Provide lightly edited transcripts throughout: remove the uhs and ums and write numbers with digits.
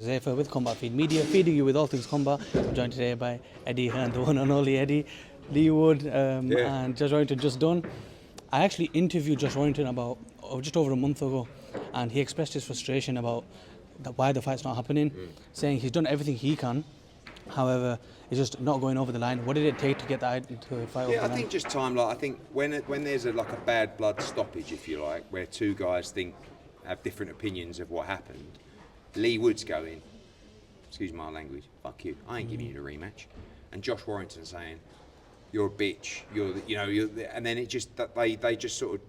Zephyr with Combat Feed Media, feeding you with all things combat. I'm joined today by Eddie Hearn, the one and only Eddie, Leigh Wood, and Josh Warrington just done. I actually interviewed Josh Warrington about just over a month ago, and he expressed his frustration about why the fight's not happening, saying he's done everything he can. However, it's just not going over the line. What did it take to get that into a fight over the line? I think just time. Like I think when there's a bad blood stoppage, if you like, where two guys have different opinions of what happened. Leigh Wood's going, excuse my language, fuck you, I ain't giving you the rematch. And Josh Warrington saying, you're a bitch, and then it just, they just sort of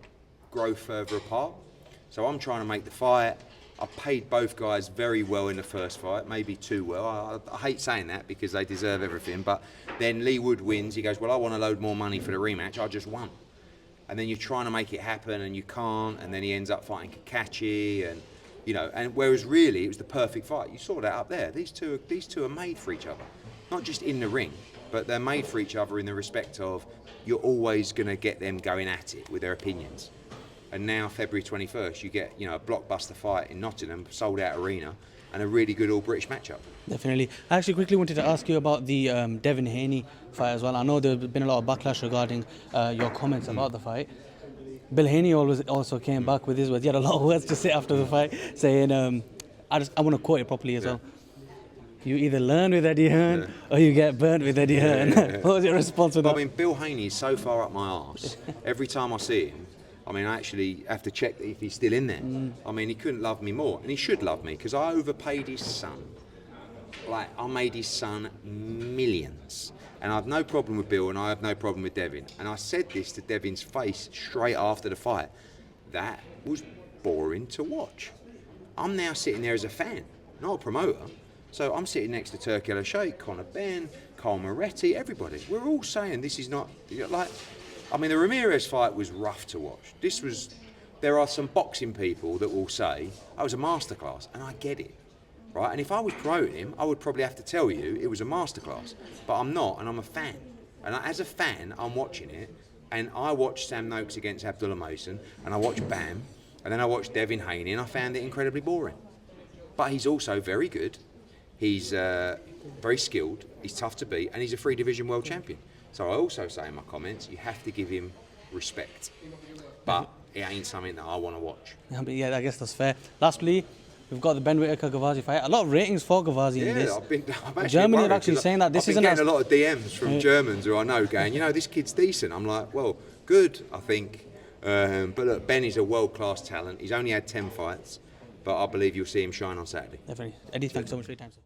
grow further apart. So I'm trying to make the fight. I paid both guys very well in the first fight, maybe too well. I hate saying that because they deserve everything, but then Leigh Wood wins, he goes, well, I want a load more money for the rematch, I just won. And then you're trying to make it happen and you can't, and then he ends up fighting Kakachi, and whereas really it was the perfect fight. You saw that up there. These two are made for each other, not just in the ring, but they're made for each other in the respect of you're always going to get them going at it with their opinions. And now February 21st, you get a blockbuster fight in Nottingham, sold out arena, and a really good all British matchup. Definitely. I actually quickly wanted to ask you about the Devin Haney fight as well. I know there's been a lot of backlash regarding your comments about the fight. Bill Haney also came back with his words. He had a lot of words to say after the fight, saying, I want to quote it properly as well. You either learn with Eddie Hearn or you get burnt with Eddie Hearn. What was your response to that? I mean, Bill Haney is so far up my arse. Every time I see him, I actually have to check if he's still in there. He couldn't love me more, and he should love me because I overpaid his son. I made his son millions. And I have no problem with Bill and I have no problem with Devin. And I said this to Devin's face straight after the fight. That was boring to watch. I'm now sitting there as a fan, not a promoter. So I'm sitting next to Turki Al-Sheikh, Conor Benn, Carl Moretti, everybody. We're all saying this is not, the Ramirez fight was rough to watch. There are some boxing people that will say, oh, it was a masterclass, and I get it. Right, and if I was promoting him, I would probably have to tell you it was a masterclass. But I'm not, and I'm a fan. And as a fan, I'm watching it, and I watched Sam Noakes against Abdullah Mason, and I watched Bam, and then I watched Devin Haney, and I found it incredibly boring. But he's also very good. He's very skilled. He's tough to beat, and he's a 3-division world champion. So I also say in my comments, you have to give him respect. But it ain't something that I want to watch. Yeah, I guess that's fair. Lastly, we've got the Ben Whittaker Gavazi fight. A lot of ratings for Gavazi in this. I'm Germany are actually saying that this isn't. I've been getting a lot of DMs from Germans who I know going, this kid's decent. I'm like, well, good, I think. But look, Ben is a world-class talent. He's only had 10 fights, but I believe you'll see him shine on Saturday. Definitely. Eddie, thanks so much for your time, sir.